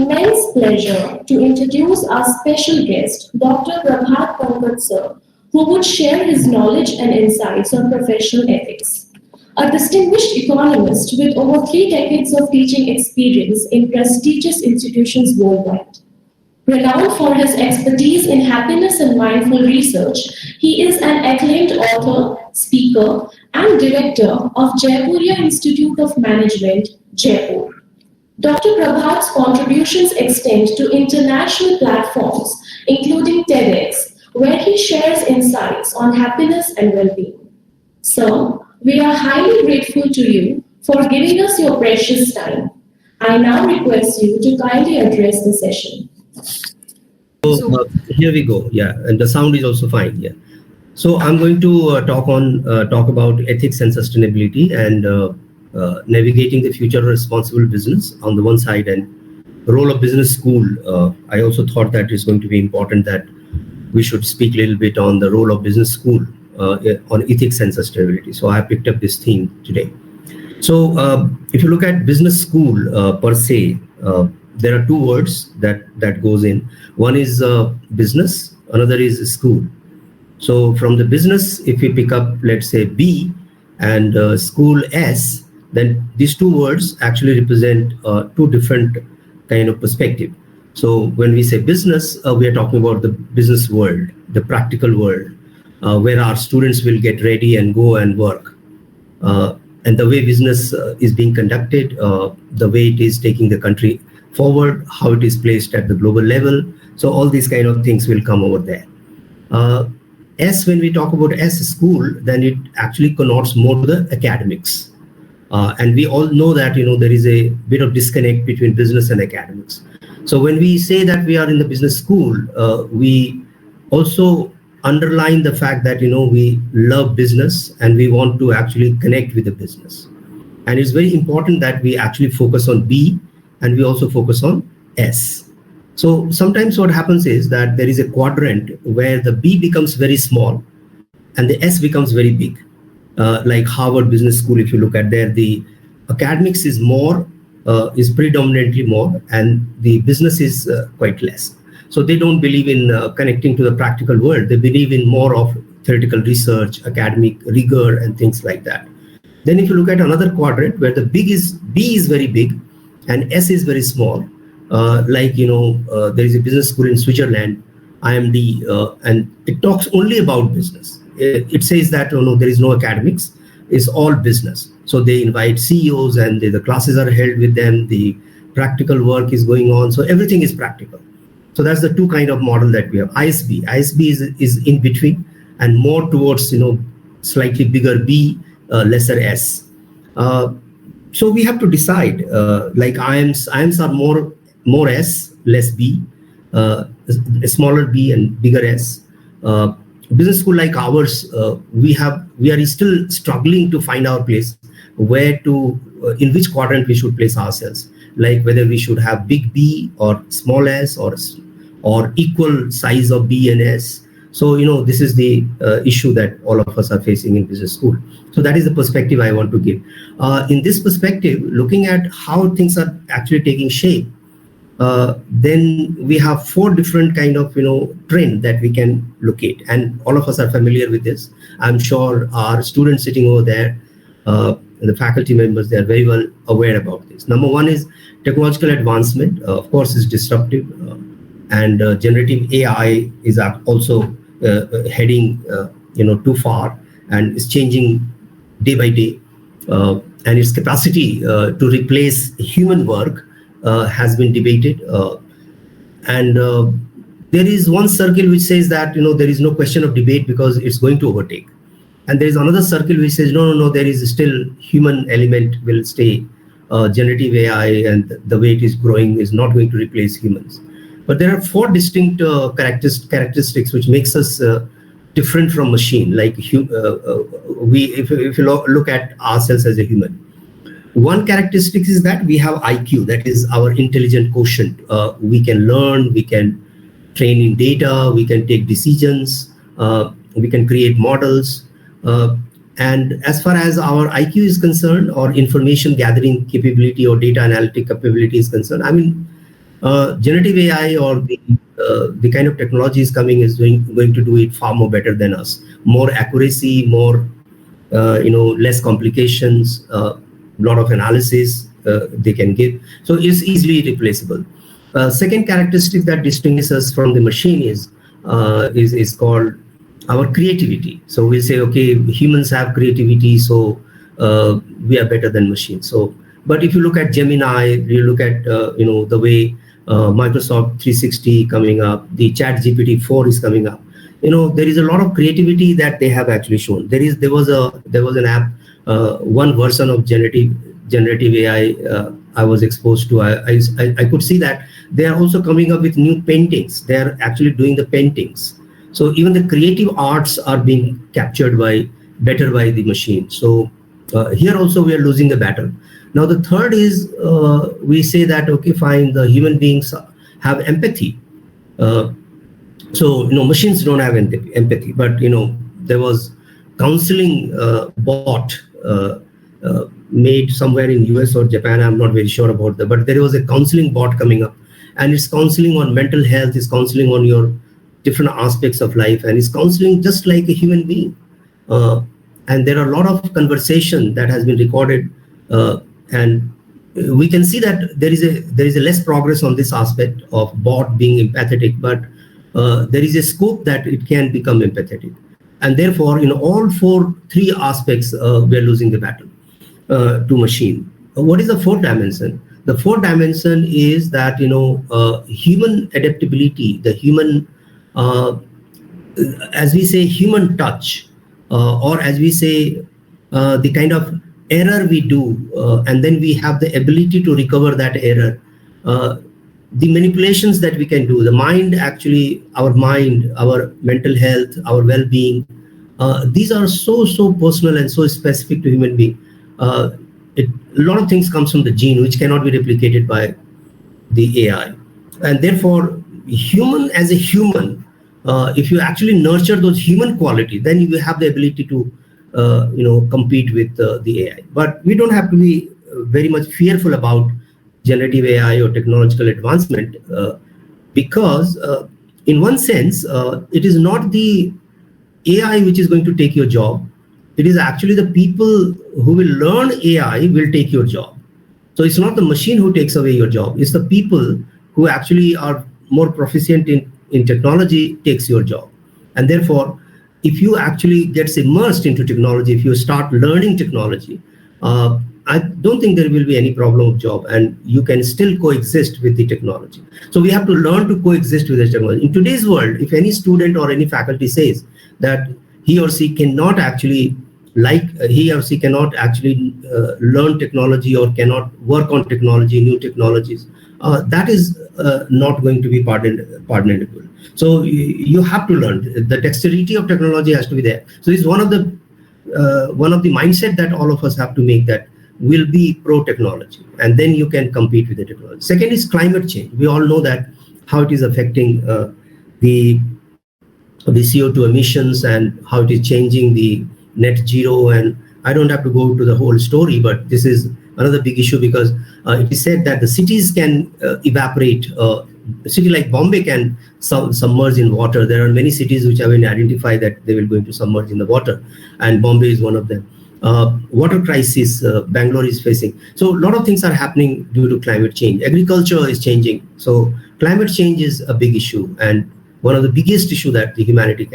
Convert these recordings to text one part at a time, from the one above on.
Immense pleasure to introduce our special guest, Dr. Prabhat Pankaj sir, who would share his knowledge and insights on professional ethics. A distinguished economist with over 3 decades of teaching experience in prestigious institutions worldwide. Renowned for his expertise in happiness and mindful research, he is an acclaimed author, speaker, and director of Jaipuria Institute of Management, Jaipur. Dr. Prabhat's contributions extend to international platforms, including TEDx, where he shares insights on happiness and well-being. Sir, we are highly grateful to you for giving us your precious time. I now request you to kindly address the session. So here we go. Yeah, and the sound is also fine. Yeah. So I'm going to talk about ethics and sustainability and navigating the future of responsible business on the one side, and role of business school. I also thought that it's going to be important that we should speak a little bit on the role of business school on ethics and sustainability. So I picked up this theme today. So if you look at business school per se, there are two words that goes in. One is business, another is school. So from the business, if we pick up, let's say B and school S, then these two words actually represent two different kind of perspective. So when we say business, we are talking about the business world, the practical world, where our students will get ready and go and work. And the way business is being conducted, the way it is taking the country forward, how it is placed at the global level. So all these kind of things will come over there. S, when we talk about S, school, then it actually connotes more to the academics. And we all know that, there is a bit of disconnect between business and academics. So when we say that we are in the business school, we also underline the fact that, we love business and we want to actually connect with the business. And it's very important that we actually focus on B and we also focus on S. So sometimes what happens is that there is a quadrant where the B becomes very small and the S becomes very big. Like Harvard Business School, if you look at there, the academics is predominantly more, and the business is quite less. So they don't believe in connecting to the practical world. They believe in more of theoretical research, academic rigor, and things like that. Then if you look at another quadrant where the B is very big and S is very small, there is a business school in Switzerland, IMD, and it talks only about business. It says that there is no academics, it's all business. So they invite CEOs and the classes are held with them, the practical work is going on, so everything is practical. So that's the two kind of model that we have. ISB is in between and more towards slightly bigger B, lesser S. So we have to decide, like IIMs are more S, less B, smaller B and bigger S. Business school like ours, we are still struggling to find our place, in which quadrant we should place ourselves, like whether we should have big B or small S or equal size of B and S. So this is the issue that all of us are facing in business school. So that is the perspective I want to give. In this perspective, looking at how things are actually taking shape, then we have four different kind of trend that we can locate, and all of us are familiar with this. I'm sure our students sitting over there, the faculty members, they are very well aware about this. Number one is technological advancement, of course, is disruptive, and generative AI is also heading too far and is changing day by day, and its capacity to replace human work has been debated, and there is one circle which says that there is no question of debate because it's going to overtake, and there is another circle which says no, there is still human element will stay. Generative AI and the way it is growing is not going to replace humans. But there are four distinct characteristics which makes us different from machine. Like if you look at ourselves as a human, one characteristic is that we have IQ, that is our intelligent quotient. We can learn, we can train in data, we can take decisions, we can create models. And as far as our IQ is concerned, or information gathering capability or data analytic capability is concerned, I mean, Generative AI or the kind of technology is coming is going to do it far more better than us. More accuracy, more less complications, lot of analysis they can give. So it's easily replaceable. Second characteristic that distinguishes us from the machine is called our creativity. So we say, okay, humans have creativity, so we are better than machines. So, but if you look at Gemini, you look at the way Microsoft 360 coming up, the Chat GPT 4 is coming up. There is a lot of creativity that they have actually shown. There was an app, one version of generative AI I was exposed to. I could see that they are also coming up with new paintings. They are actually doing the paintings. So even the creative arts are being captured better by the machine. So here also we are losing the battle. Now the third is we say that, okay, fine, the human beings have empathy. So machines don't have empathy, but there was counseling bot made somewhere in US or Japan. I'm not very sure about that, but there was a counseling bot coming up, and it's counseling on mental health, it's counseling on your different aspects of life, and it's counseling just like a human being. And there are a lot of conversation that has been recorded, and we can see that there is a less progress on this aspect of bot being empathetic, but there is a scope that it can become empathetic. And therefore, all three aspects, we are losing the battle to machine. What is the fourth dimension? The fourth dimension is that, human adaptability, the human, as we say, human touch, or as we say, the kind of error we do, and then we have the ability to recover that error. The manipulations that we can do, the mind, actually, our mind, our mental health, our well-being, these are so personal and so specific to human being. A lot of things comes from the gene, which cannot be replicated by the AI. And therefore, human as a human, if you actually nurture those human qualities, then you will have the ability to compete with the AI. But we don't have to be very much fearful about generative AI or technological advancement, because in one sense, it is not the AI which is going to take your job. It is actually the people who will learn AI will take your job. So it's not the machine who takes away your job. It's the people who actually are more proficient in technology takes your job. And therefore, if you actually get immersed into technology, if you start learning technology, I don't think there will be any problem of job, and you can still coexist with the technology. So we have to learn to coexist with the technology. In today's world, if any student or any faculty says that he or she cannot actually learn technology or cannot work on technology, new technologies, that is not going to be pardonable. So you have to learn. The dexterity of technology has to be there. So it's one of the mindset that all of us have to make, that will be pro technology, and then you can compete with the technology. Second is climate change. We all know that how it is affecting the CO2 emissions and how it is changing the net zero. And I don't have to go to the whole story, but this is another big issue, because it is said that the cities can evaporate. A city like Bombay can submerge in water. There are many cities which have been identified that they will going to submerge in the water, and Bombay is one of them. Water crisis Bangalore is facing. So a lot of things are happening due to climate change. Agriculture is changing. So climate change is a big issue, and one of the biggest issue that the humanity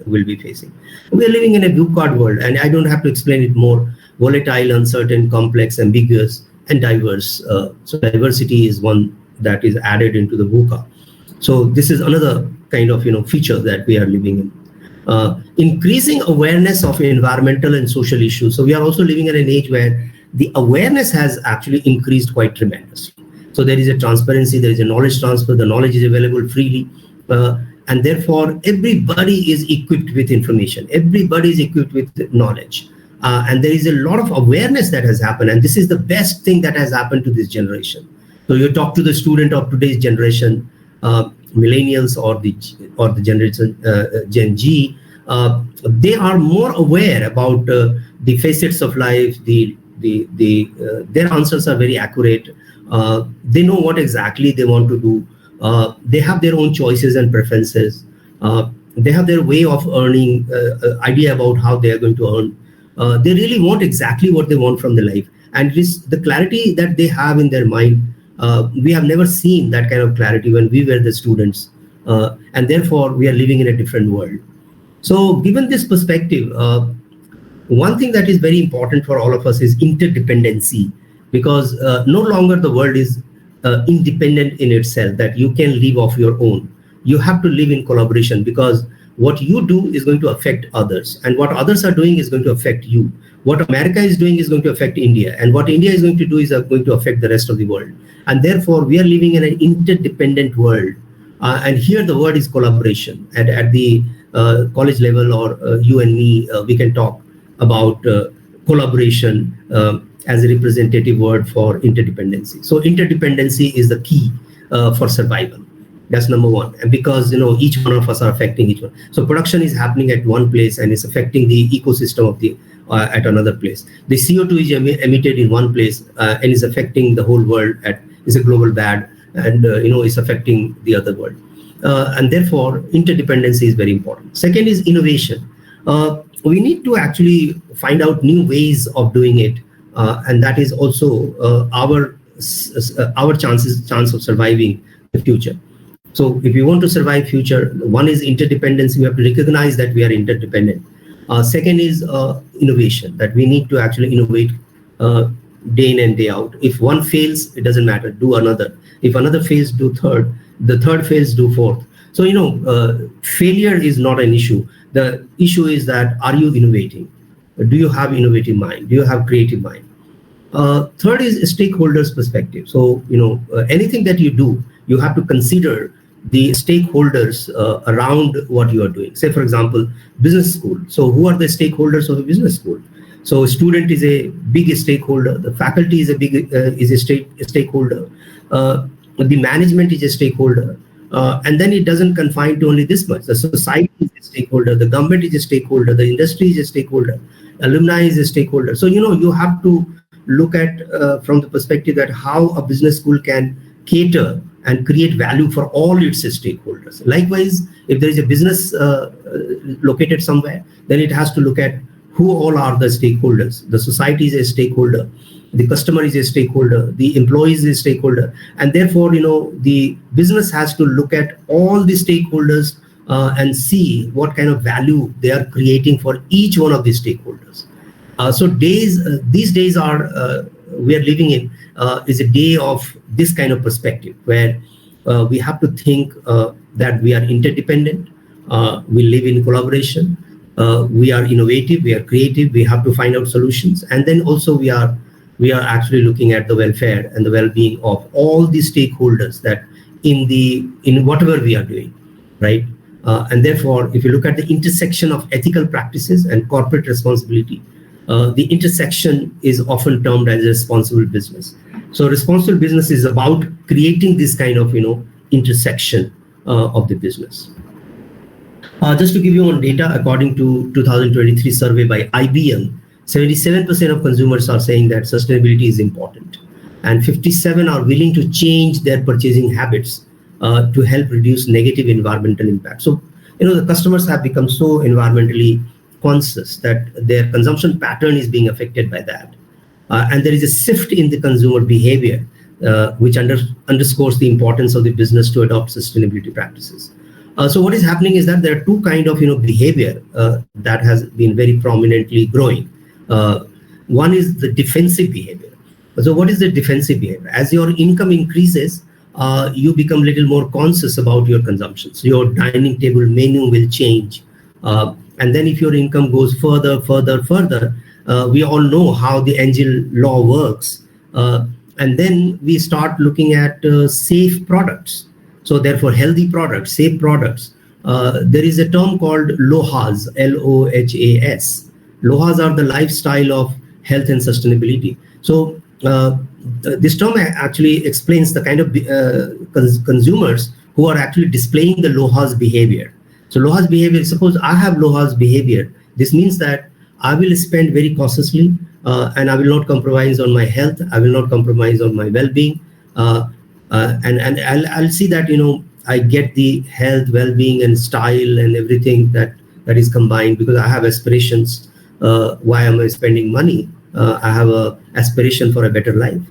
will be facing. We are living in a blue card world, and I don't have to explain it more. Volatile, uncertain, complex, ambiguous, and diverse. So diversity is one that is added into the VUCA. So this is another kind of feature that we are living in. Increasing awareness of environmental and social issues. So we are also living in an age where the awareness has actually increased quite tremendously. So there is a transparency, there is a knowledge transfer, the knowledge is available freely, and therefore everybody is equipped with information, everybody is equipped with knowledge, and there is a lot of awareness that has happened, and this is the best thing that has happened to this generation. So you talk to the student of today's generation, millennials or the generation Gen Z, they are more aware about the facets of life. Their answers are very accurate. They know what exactly they want to do. They have their own choices and preferences. They have their way of earning, idea about how they are going to earn. They really want exactly what they want from their life. And it is the clarity that they have in their mind. We have never seen that kind of clarity when we were the students. And therefore, we are living in a different world. So given this perspective, one thing that is very important for all of us is interdependency, because no longer the world is independent in itself, that you can live off your own. You have to live in collaboration, because what you do is going to affect others, and what others are doing is going to affect you. What America is doing is going to affect India, and what India is going to do is going to affect the rest of the world. And therefore, we are living in an interdependent world. And here the word is collaboration. And at the college level, or you and me, we can talk about collaboration as a representative word for interdependency. So interdependency is the key for survival. That's number one. And because each one of us are affecting each one. So production is happening at one place and is affecting the ecosystem of the at another place. The CO2 is emitted in one place and is affecting the whole world. Is a global bad, and is affecting the other world. And therefore, interdependency is very important. Second is innovation. We need to actually find out new ways of doing it, and that is also our chance of surviving the future. So if we want to survive future, one is interdependence. We have to recognize that we are interdependent. Second is innovation, that we need to actually innovate day in and day out. If one fails, it doesn't matter, do another. If another fails, do third. The third fails, do fourth. So, failure is not an issue. The issue is that, are you innovating? Do you have innovative mind? Do you have creative mind? Third is a stakeholder's perspective. So, anything that you do, you have to consider the stakeholders around what you are doing. Say, for example, business school. So who are the stakeholders of a business school? So a student is a big stakeholder. The faculty is a stakeholder. The management is a stakeholder. And then it doesn't confine to only this much. The society is a stakeholder. The government is a stakeholder. The industry is a stakeholder. Alumni is a stakeholder. So, you have to look at from the perspective that how a business school can cater and create value for all its stakeholders. Likewise, if there is a business located somewhere, then it has to look at who all are the stakeholders. The society is a stakeholder. The customer is a stakeholder. The employee is a stakeholder. And therefore, the business has to look at all the stakeholders and see what kind of value they are creating for each one of the stakeholders. So these days are we are living in is a day of this kind of perspective, where we have to think that we are interdependent, we live in collaboration, we are innovative, we are creative, we have to find out solutions, and then also we are actually looking at the welfare and the well-being of all the stakeholders that in whatever we are doing, right? And therefore, if you look at the intersection of ethical practices and corporate responsibility, the intersection is often termed as responsible business. So responsible business is about creating this kind of intersection of the business. Just to give you one data, according to 2023 survey by IBM, 77% of consumers are saying that sustainability is important, and 57% are willing to change their purchasing habits to help reduce negative environmental impact. So, the customers have become so environmentally conscious that their consumption pattern is being affected by that. And there is a shift in the consumer behavior, which underscores the importance of the business to adopt sustainability practices. So what is happening is that there are two kinds of behavior that has been very prominently growing. One is the defensive behavior. So what is the defensive behavior? As your income increases, you become a little more conscious about your consumption. So your dining table menu will change. And then if your income goes further, we all know how the Angel law works. And then we start looking at safe products. So therefore, healthy products, safe products. There is a term called LOHAS, LOHAS. LOHAS are the lifestyle of health and sustainability. So this term actually explains the kind of consumers who are actually displaying the LOHAS behavior. So LOHAS behavior, suppose I have LOHAS behavior, this means that I will spend very cautiously and I will not compromise on my health. I will not compromise on my well-being. And I'll see that I get the health, well-being, and style and everything that is combined because I have aspirations. Why am I spending money? I have a aspiration for a better life,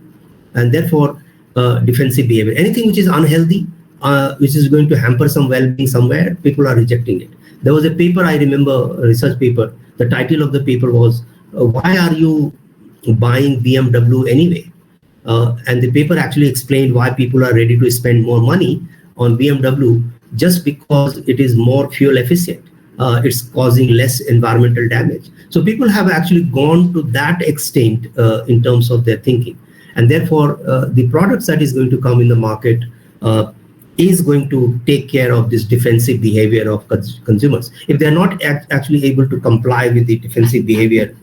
and therefore defensive behavior, anything which is unhealthy, which is going to hamper some well-being somewhere, people are rejecting it. There was a paper I remember, a research paper. The title of the paper was "Why are you buying BMW anyway?" And the paper actually explained why people are ready to spend more money on BMW just because it is more fuel efficient. It's causing less environmental damage. So people have actually gone to that extent in terms of their thinking. And therefore, the products that is going to come in the market is going to take care of this defensive behavior of consumers. If they're not actually able to comply with the defensive behavior,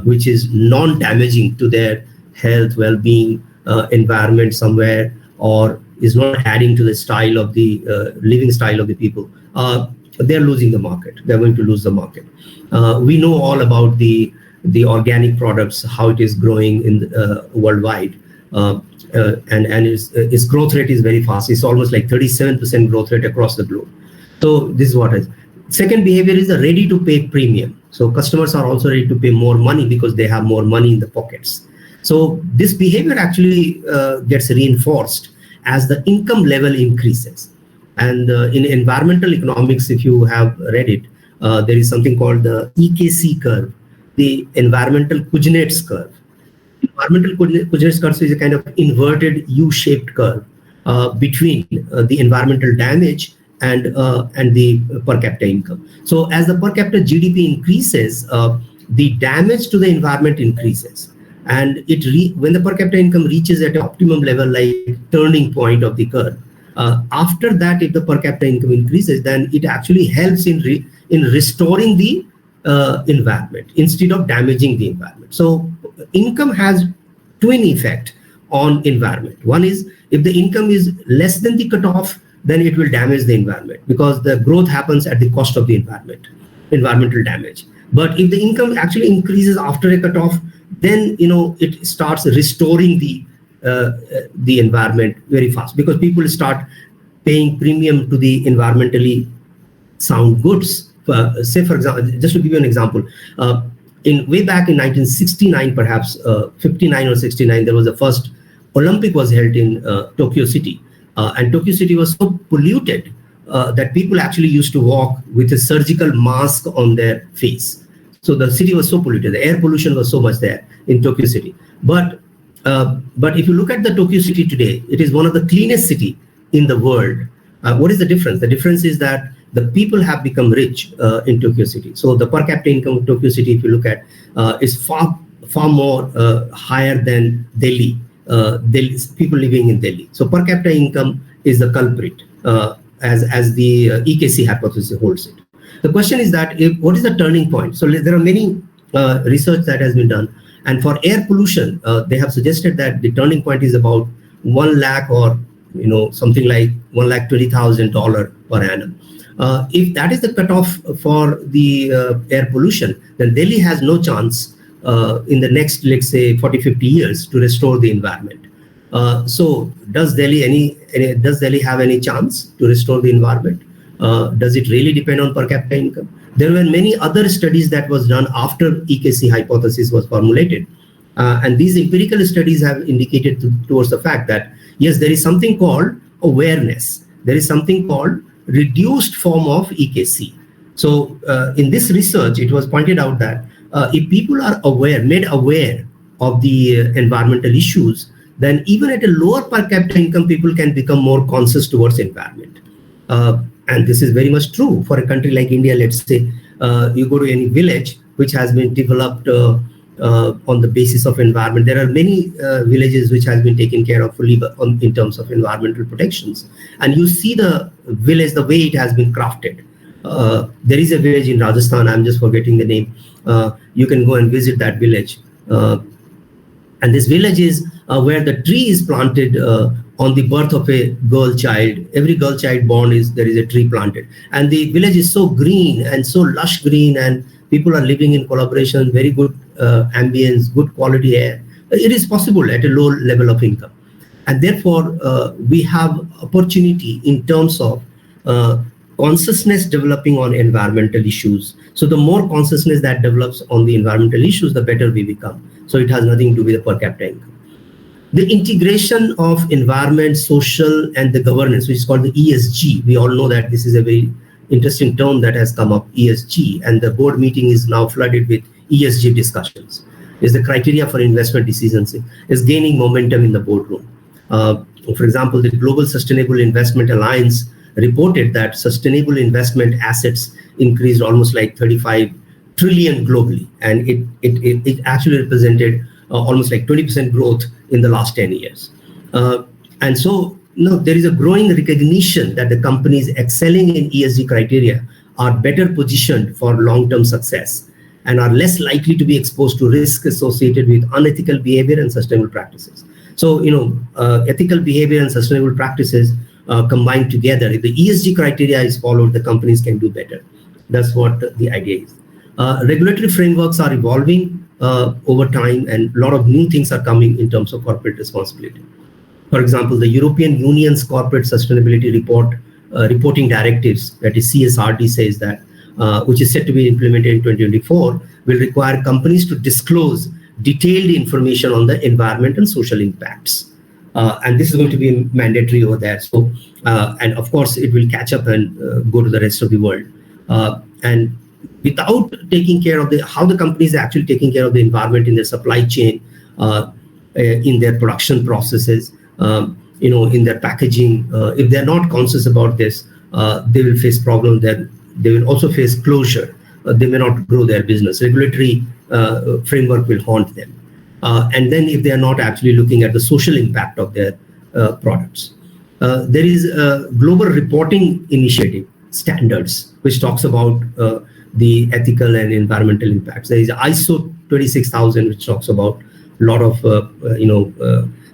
which is non-damaging to their health, well-being, environment somewhere, or is not adding to the style of the living style of the people, they're losing the market. They're going to lose the market. We know all about the organic products, how it is growing in worldwide, and its growth rate is very fast. It's almost like 37% growth rate across the globe. So this is what is. Second behavior is the ready to pay premium. So customers are also ready to pay more money because they have more money in the pockets. So this behavior actually gets reinforced as the income level increases. And in environmental economics, if you have read it, there is something called the EKC curve, the environmental Kuznets curve. Environmental Kuznets curve is a kind of inverted U-shaped curve between the environmental damage and the per capita income. So as the per capita GDP increases, the damage to the environment increases. And when the per capita income reaches at an optimum level, like turning point of the curve, after that, if the per capita income increases, then it actually helps in restoring the environment instead of damaging the environment. So income has twin effect on environment. One is if the income is less than the cutoff, then it will damage the environment because the growth happens at the cost of the environment, environmental damage. But if the income actually increases after a cutoff, then it starts restoring the environment very fast because people start paying premium to the environmentally sound goods. Say for example, just to give you an example, way back in 1969, perhaps 59 or 69, there was the first Olympic was held in Tokyo City, and Tokyo City was so polluted that people actually used to walk with a surgical mask on their face. So the city was so polluted. The air pollution was so much there in Tokyo City. But if you look at the Tokyo City today, it is one of the cleanest city in the world. What is the difference? The difference is that the people have become rich in Tokyo City. So the per capita income of Tokyo City, if you look at, is far more higher than Delhi. People living in Delhi. So per capita income is the culprit, as the EKC hypothesis holds it. The question is that what is the turning point? So there are many research that has been done, and for air pollution, they have suggested that the turning point is about 1 lakh or something like $1,20,000 per annum. If that is the cutoff for the air pollution, then Delhi has no chance in the next, let's say, 40-50 years to restore the environment. So does Delhi have any chance to restore the environment? Does it really depend on per capita income? There were many other studies that was done after EKC hypothesis was formulated. And these empirical studies have indicated towards the fact that, yes, there is something called awareness. There is something called reduced form of EKC. So in this research, it was pointed out that if people are made aware of the environmental issues, then even at a lower per capita income, people can become more conscious towards environment. And this is very much true for a country like India. Let's say you go to any village which has been developed on the basis of environment. There are many villages which has been taken care of fully in terms of environmental protections. And you see the village, the way it has been crafted. There is a village in Rajasthan, I'm just forgetting the name. You can go and visit that village. And this village is where the tree is planted on the birth of a girl child. Every girl child born there is a tree planted. And the village is so green and so lush green, and people are living in collaboration, very good ambience, good quality air. It is possible at a low level of income. And therefore, we have opportunity in terms of consciousness developing on environmental issues. So the more consciousness that develops on the environmental issues, the better we become. So it has nothing to do with the per capita income. The integration of environment, social, and the governance, which is called the ESG. We all know that this is a very interesting term that has come up, ESG, and the board meeting is now flooded with ESG discussions. Is the criteria for investment decisions is gaining momentum in the boardroom. For example, the Global Sustainable Investment Alliance reported that sustainable investment assets increased almost like 35 trillion globally, and it actually represented almost like 20% growth in the last 10 years. And so, there is a growing recognition that the companies excelling in ESG criteria are better positioned for long-term success and are less likely to be exposed to risk associated with unethical behavior and sustainable practices. So, ethical behavior and sustainable practices combined together. If the ESG criteria is followed, the companies can do better. That's what the idea is. Regulatory frameworks are evolving over time, and a lot of new things are coming in terms of corporate responsibility. For example, the European Union's corporate sustainability reporting directives, that is CSRD, says that, which is set to be implemented in 2024, will require companies to disclose detailed information on the environment and social impacts. And this is going to be mandatory over there. So, and of course, it will catch up and go to the rest of the world. And without taking care of how the companies are actually taking care of the environment in their supply chain, in their production processes, in their packaging, if they're not conscious about this, they will face problems. Then they will also face closure. They may not grow their business. Regulatory framework will haunt them. And then if they are not actually looking at the social impact of their products. There is a global reporting initiative standards, which talks about the ethical and environmental impacts. There is ISO 26000, which talks about a lot of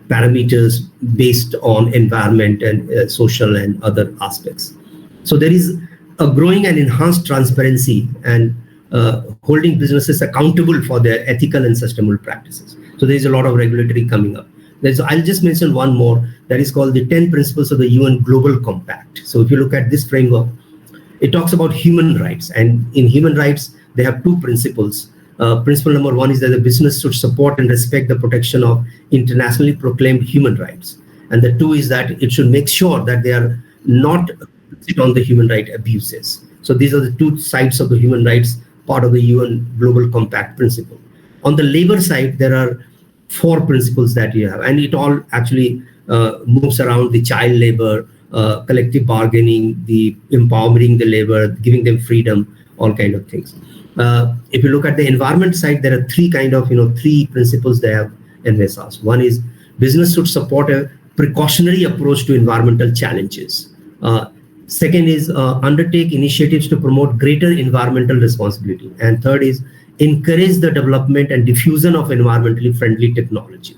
parameters based on environment and social and other aspects. So there is a growing and enhanced transparency and holding businesses accountable for their ethical and sustainable practices. So there is a lot of regulatory coming up. I'll just mention one more that is called the 10 Principles of the UN Global Compact. So if you look at this framework, it talks about human rights, and in human rights, they have two principles. Principle number one is that the business should support and respect the protection of internationally proclaimed human rights. And the two is that it should make sure that they are not on the human right abuses. So these are the two sides of the human rights, part of the UN Global Compact principle. On the labor side, there are 4 principles that you have, and it all actually moves around the child labor, collective bargaining, the empowering the labor, giving them freedom, all kind of things. If you look at the environment side, there are 3 principles they have envisaged. One is business should support a precautionary approach to environmental challenges. Second is undertake initiatives to promote greater environmental responsibility. And third is encourage the development and diffusion of environmentally friendly technologies.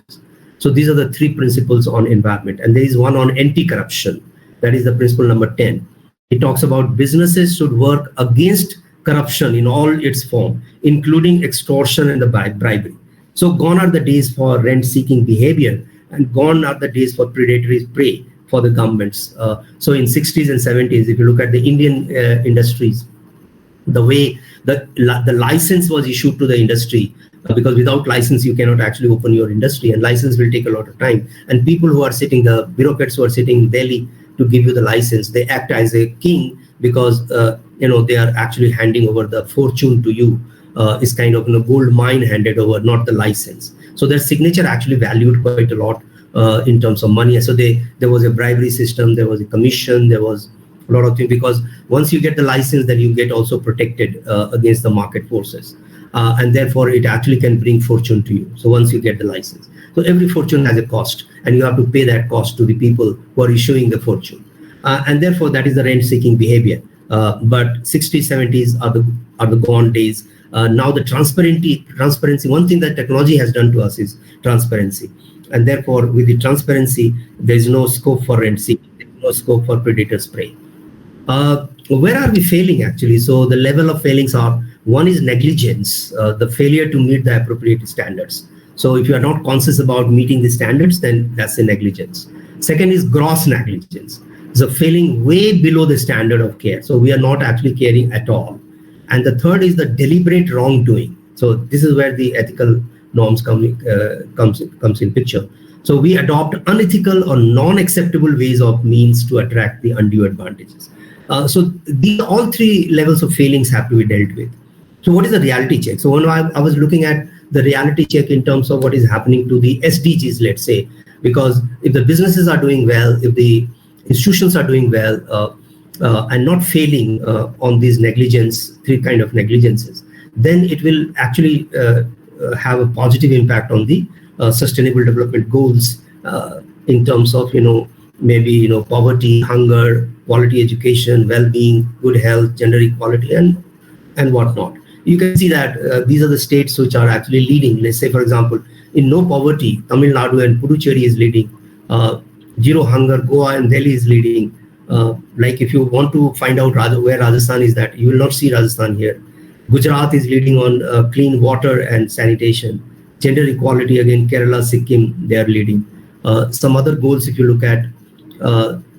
So these are the 3 principles on environment. And there is one on anti-corruption. That is the principle number 10. It talks about businesses should work against corruption in all its form, including extortion and the bribery. So gone are the days for rent-seeking behavior, and gone are the days for predatory prey for the governments. So in 60s and 70s, if you look at the Indian industries, the way the license was issued to the industry, because without license, you cannot actually open your industry, and license will take a lot of time. And people who are sitting, the bureaucrats who are sitting in Delhi to give you the license, they act as a king because, they are actually handing over the fortune to you. It's kind of a gold mine handed over, not the license. So their signature actually valued quite a lot in terms of money. So there was a bribery system, there was a commission, there was a lot of things, because once you get the license, then you get also protected against the market forces. And therefore, it actually can bring fortune to you. So once you get the license. So every fortune has a cost, and you have to pay that cost to the people who are issuing the fortune. And therefore, that is the rent-seeking behavior. But 60s, 70s are the gone days. Now the transparency, one thing that technology has done to us is transparency. And therefore, with the transparency, there's no scope for rent-seeking, there's no scope for predator spray. Where are we failing actually? So the level of failings are, one is negligence, the failure to meet the appropriate standards. So if you are not conscious about meeting the standards, then that's a negligence. Second is gross negligence. So failing way below the standard of care. So we are not actually caring at all. And the third is the deliberate wrongdoing. So this is where the ethical norms comes in picture. So we adopt unethical or non-acceptable ways of means to attract the undue advantages. So these all three levels of failings have to be dealt with. So what is the reality check? So when I was looking at the reality check in terms of what is happening to the SDGs, let's say, because if the businesses are doing well, if the institutions are doing well, and not failing on these three kind of negligences, then it will actually have a positive impact on the sustainable development goals in terms of, maybe, poverty, hunger, quality education, well-being, good health, gender equality, and whatnot. You can see that these are the states which are actually leading. Let's say, for example, in no poverty, Tamil Nadu and Puducherry is leading. Zero hunger, Goa and Delhi is leading. Like if you want to find out where Rajasthan is, that you will not see Rajasthan here. Gujarat is leading on clean water and sanitation. Gender equality, again, Kerala, Sikkim, they are leading. Some other goals, if you look at,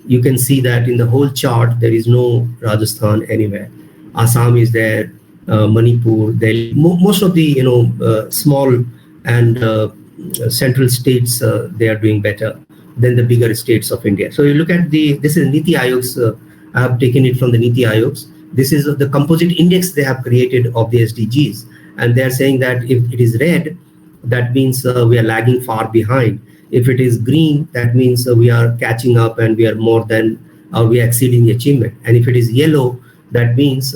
you can see that in the whole chart, there is no Rajasthan anywhere. Assam is there, Manipur, Delhi. Most of the small and central states, they are doing better than the bigger states of India. So you look at this is Niti Aayog's, I have taken it from the Niti Aayog's. This is the composite index they have created of the SDGs. And they're saying that if it is red, that means we are lagging far behind. If it is green, that means we are catching up and we are more than, we are exceeding the achievement. And if it is yellow, that means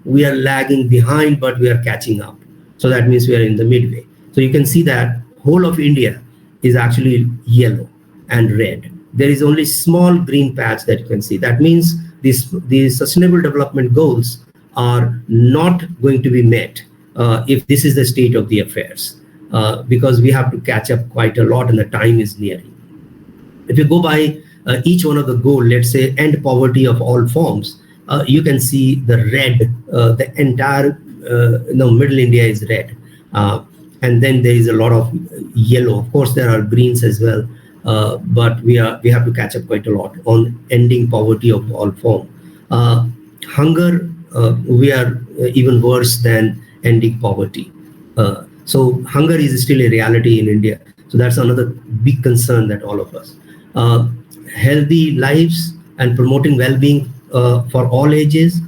we are lagging behind, but we are catching up. So that means we are in the midway. So you can see that whole of India is actually yellow and red. There is only small green patch that you can see. That means these sustainable development goals are not going to be met if this is the state of the affairs, because we have to catch up quite a lot and the time is nearing. If you go by each one of the goal, let's say end poverty of all forms, you can see the red, the entire middle India is red. And then there is a lot of yellow. Of course, there are greens as well. But we have to catch up quite a lot on ending poverty of all form. Hunger, we are even worse than ending poverty. So hunger is still a reality in India. So that's another big concern that all of us. Healthy lives and promoting well-being for all ages.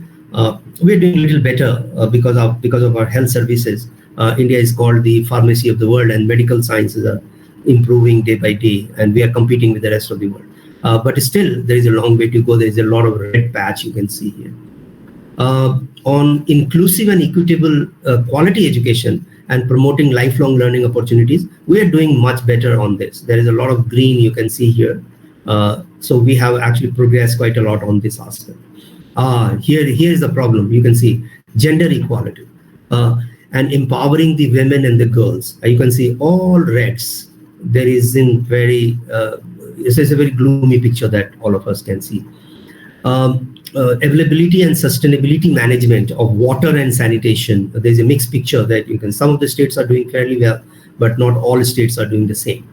We're doing a little better because of our health services. India is called the pharmacy of the world, and medical sciences are improving day by day, and we are competing with the rest of the world. But still, there is a long way to go. There is a lot of red patch you can see here. On inclusive and equitable quality education and promoting lifelong learning opportunities, we are doing much better on this. There is a lot of green you can see here. So we have actually progressed quite a lot on this aspect. Here is the problem. You can see gender equality and empowering the women and the girls. You can see all reds. There is in this is a very gloomy picture that all of us can see. Availability and sustainability management of water and sanitation. There's a mixed picture that you can, some of the states are doing fairly well, but not all states are doing the same.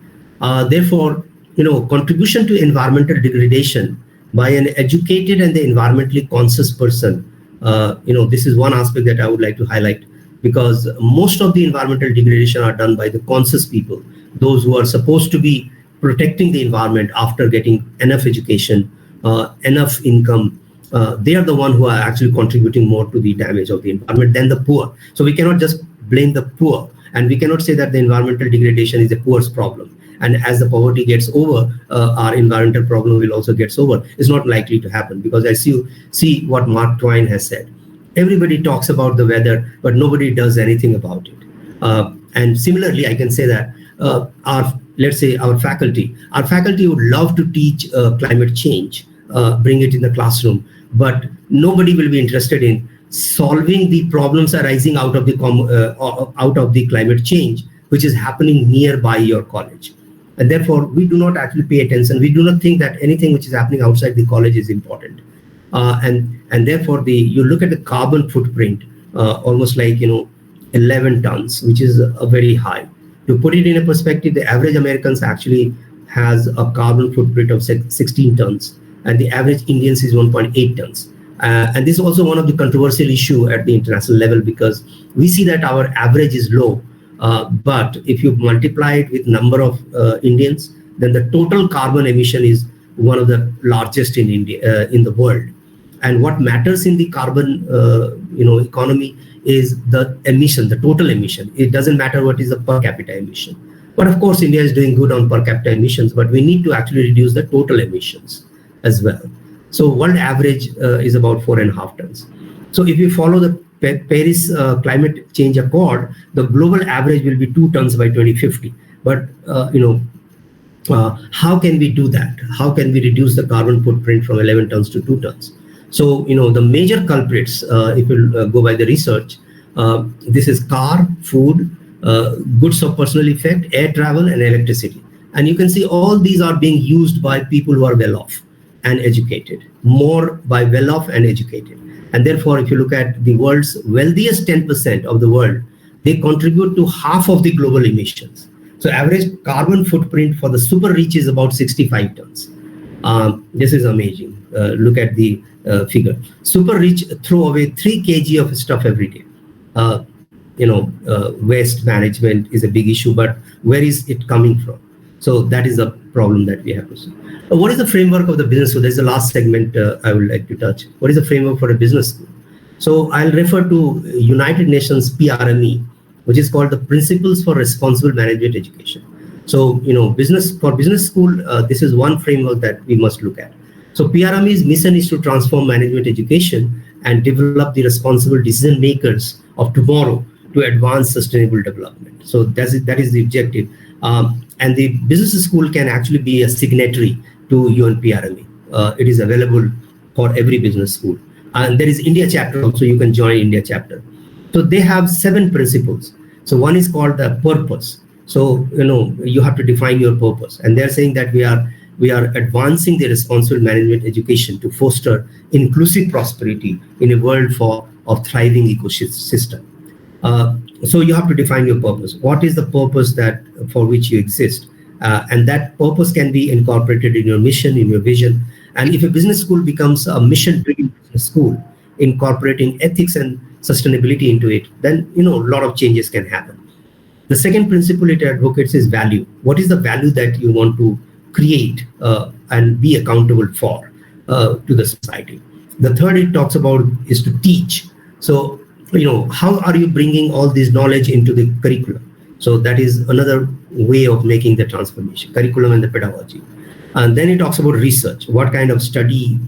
Therefore, contribution to environmental degradation by an educated and the environmentally conscious person. This is one aspect that I would like to highlight, because most of the environmental degradation are done by the conscious people, those who are supposed to be protecting the environment after getting enough education, enough income. They are the ones who are actually contributing more to the damage of the environment than the poor. So we cannot just blame the poor, and we cannot say that the environmental degradation is the poor's problem. And as the poverty gets over, our environmental problem will also get over. It's not likely to happen, because as you see what Mark Twain has said, everybody talks about the weather, but nobody does anything about it. And similarly, I can say that our faculty would love to teach climate change, bring it in the classroom, but nobody will be interested in solving the problems arising out of the climate change, which is happening nearby your college. And therefore, we do not actually pay attention. We do not think that anything which is happening outside the college is important. And therefore, you look at the carbon footprint, almost like 11 tons, which is a very high. To put it in a perspective, the average Americans actually has a carbon footprint of 16 tons, and the average Indians is 1.8 tons. And this is also one of the controversial issue at the international level, because we see that our average is low, but if you multiply it with number of Indians, then the total carbon emission is one of the largest in India, in the world. And what matters in the carbon economy is the emission, the total emission. It doesn't matter what is the per capita emission. But of course, India is doing good on per capita emissions, but we need to actually reduce the total emissions as well. So world average is about 4.5 tons. So if you follow the Paris Climate Change Accord, the global average will be 2 tons by 2050. But how can we do that? How can we reduce the carbon footprint from 11 tons to 2 tons? So the major culprits, if you go by the research, this is car, food, goods of personal effect, air travel, and electricity. And you can see all these are being used by people who are well off and educated, more by well off and educated. And therefore, if you look at the world's wealthiest 10% of the world, they contribute to half of the global emissions. So average carbon footprint for the super rich is about 65 tons. This is amazing. Look at the figure. Super rich throw away 3 kg of stuff every day. Waste management is a big issue, but where is it coming from? So that is a problem that we have to see. What is the framework of the business school? There's the last segment I would like to touch. What is the framework for a business school? So I'll refer to United Nations PRME, which is called the Principles for Responsible Management Education. So, business school, this is one framework that we must look at. So PRME's mission is to transform management education and develop the responsible decision makers of tomorrow to advance sustainable development. So that is the objective. And the business school can actually be a signatory to UNPRME. It is available for every business school. And there is India chapter also, you can join India chapter. So they have 7 principles. So one is called the purpose. So, you have to define your purpose. And they're saying that we are advancing the responsible management education to foster inclusive prosperity in a world of thriving ecosystem. So you have to define your purpose. What is the purpose that for which you exist? And that purpose can be incorporated in your mission, in your vision. And if a business school becomes a mission-driven business school, incorporating ethics and sustainability into it, then a lot of changes can happen. The second principle it advocates is value. What is the value that you want to create and be accountable for to the society? The third it talks about is to teach. So how are you bringing all this knowledge into the curriculum? So that is another way of making the transformation, curriculum and the pedagogy. And then it talks about research. What kind of study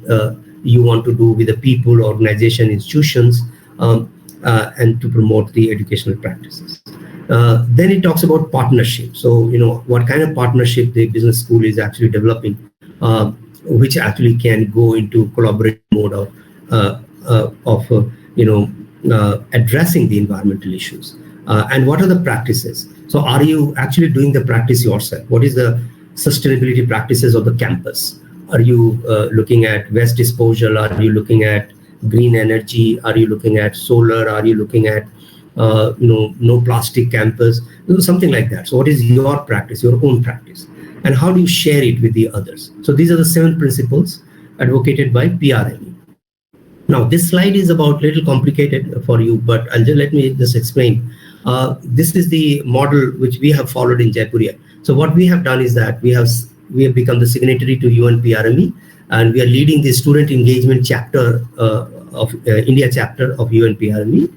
you want to do with the people, organization, institutions, and to promote the educational practices. Then it talks about partnership. So, what kind of partnership the business school is actually developing, which actually can go into collaborative mode of addressing the environmental issues. And what are the practices? So are you actually doing the practice yourself? What is the sustainability practices of the campus? Are you looking at waste disposal? Are you looking at green energy? Are you looking at solar? Are you looking at no plastic campus? Something like that. So what is your practice, your own practice? And how do you share it with the others? So these are the 7 principles advocated by PRME. Now, this slide is about little complicated for you, but let me just explain. This is the model which we have followed in Jaipuria. So what we have done is that we have become the signatory to UNPRME, and we are leading the student engagement chapter of India chapter of UNPRME.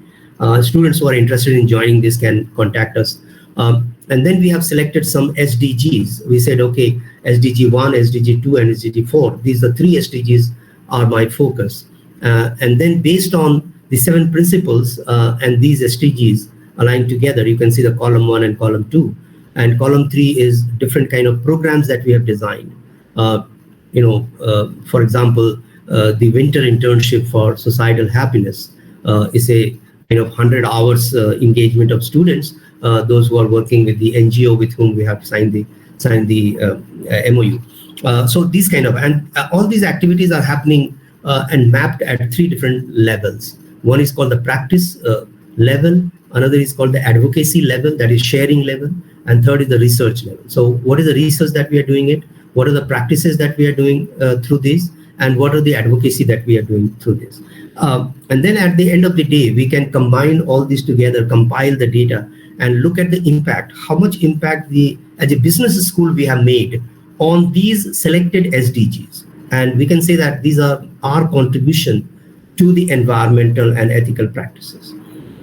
Students who are interested in joining this can contact us. And then we have selected some SDGs. We said, okay, SDG 1, SDG 2, and SDG 4. These are 3 SDGs are my focus. And then based on the 7 principles and these SDGs aligned together, you can see the column 1 and column 2. And column 3 is different kind of programs that we have designed. For example, the winter internship for societal happiness is a kind of 100 hours engagement of students, those who are working with the NGO with whom we have signed the MOU. So these kind of, and all these activities are happening and mapped at 3 different levels. One is called the practice level, Another is called the advocacy level, that is sharing level. And third is the research level. So what is the research that we are doing it? What are the practices that we are doing through this? And what are the advocacy that we are doing through this? And then at the end of the day, we can combine all these together, compile the data, and look at the impact, how much impact as a business school we have made on these selected SDGs. And we can say that these are our contribution to the environmental and ethical practices.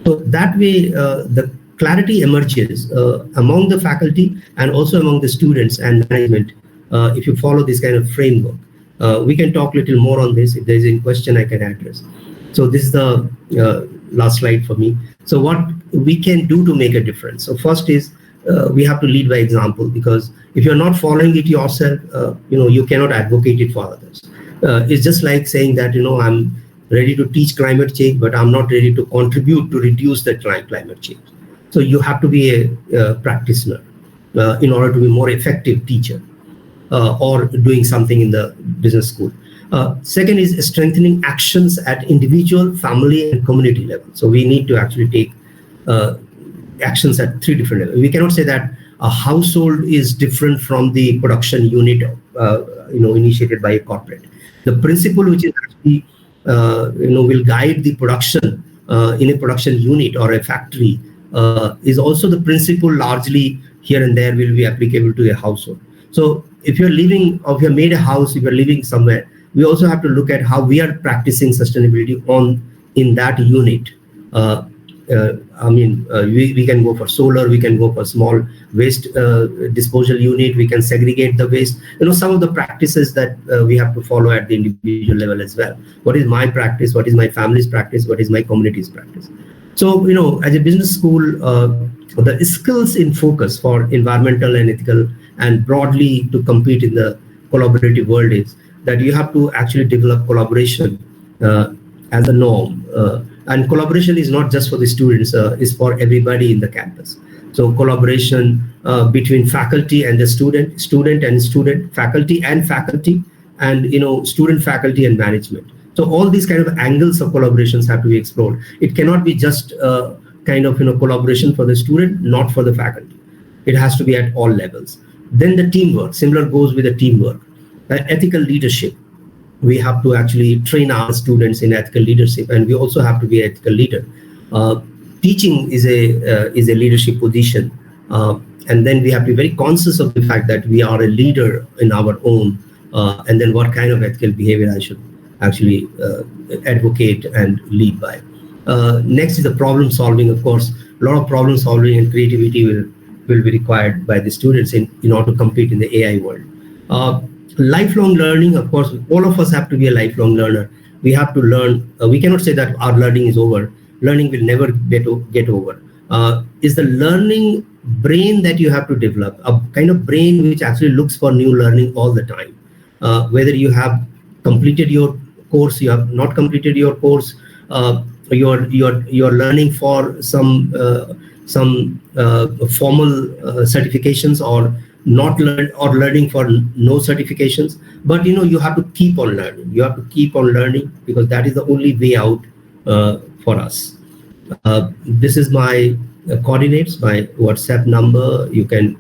So that way, the clarity emerges among the faculty and also among the students and management if you follow this kind of framework. We can talk a little more on this. If there is any question, I can address. So this is the last slide for me. So what we can do to make a difference. So first is we have to lead by example, because if you're not following it yourself, you cannot advocate it for others. It's just like saying that, I'm ready to teach climate change, but I'm not ready to contribute to reduce the climate change. So you have to be a practitioner in order to be more effective teacher or doing something in the business school. Second is strengthening actions at individual, family, and community level. So we need to actually take actions at 3 different levels. We cannot say that a household is different from the production unit, initiated by a corporate. The principle which is actually, will guide the production in a production unit or a factory is also the principle largely here and there will be applicable to a household. So if you're living, or if you've made a house, if you're living somewhere, we also have to look at how we are practicing sustainability in that unit. We can go for solar, we can go for small waste disposal unit, we can segregate the waste. Some of the practices that we have to follow at the individual level as well. What is my practice? What is my family's practice? What is my community's practice? So, as a business school, the skills in focus for environmental and ethical and broadly to compete in the collaborative world is that you have to actually develop collaboration as a norm. And collaboration is not just for the students, it's for everybody in the campus. So collaboration between faculty and the student, faculty and faculty, and student, faculty, and management. So all these kind of angles of collaborations have to be explored. It cannot be just kind of collaboration for the student, not for the faculty. It has to be at all levels. Then the teamwork, similar goes with the teamwork. Ethical leadership. We have to actually train our students in ethical leadership, and we also have to be an ethical leader. Teaching is a leadership position, and then we have to be very conscious of the fact that we are a leader in our own, and then what kind of ethical behavior I should actually advocate and lead by. Next is the problem solving. Of course, a lot of problem solving and creativity will be required by the students in order to compete in the AI world. Lifelong learning, of course, all of us have to be a lifelong learner. We have to learn. We cannot say that our learning is over. Learning will never get over. Is the learning brain that you have to develop, a kind of brain which actually looks for new learning all the time. Whether you have completed your course, you have not completed your course, you're learning for some formal certifications or not learning for no certifications, but you have to keep on learning. You have to keep on learning because that is the only way out for us. This is my coordinates, my WhatsApp number. You can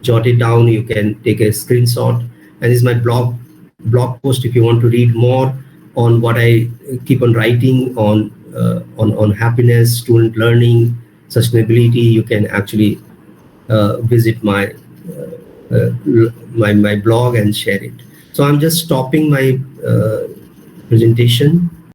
jot it down. You can take a screenshot, and this is my blog post. If you want to read more on what I keep on writing on happiness, student learning, sustainability, you can actually visit my blog and share it. So I'm just stopping my presentation.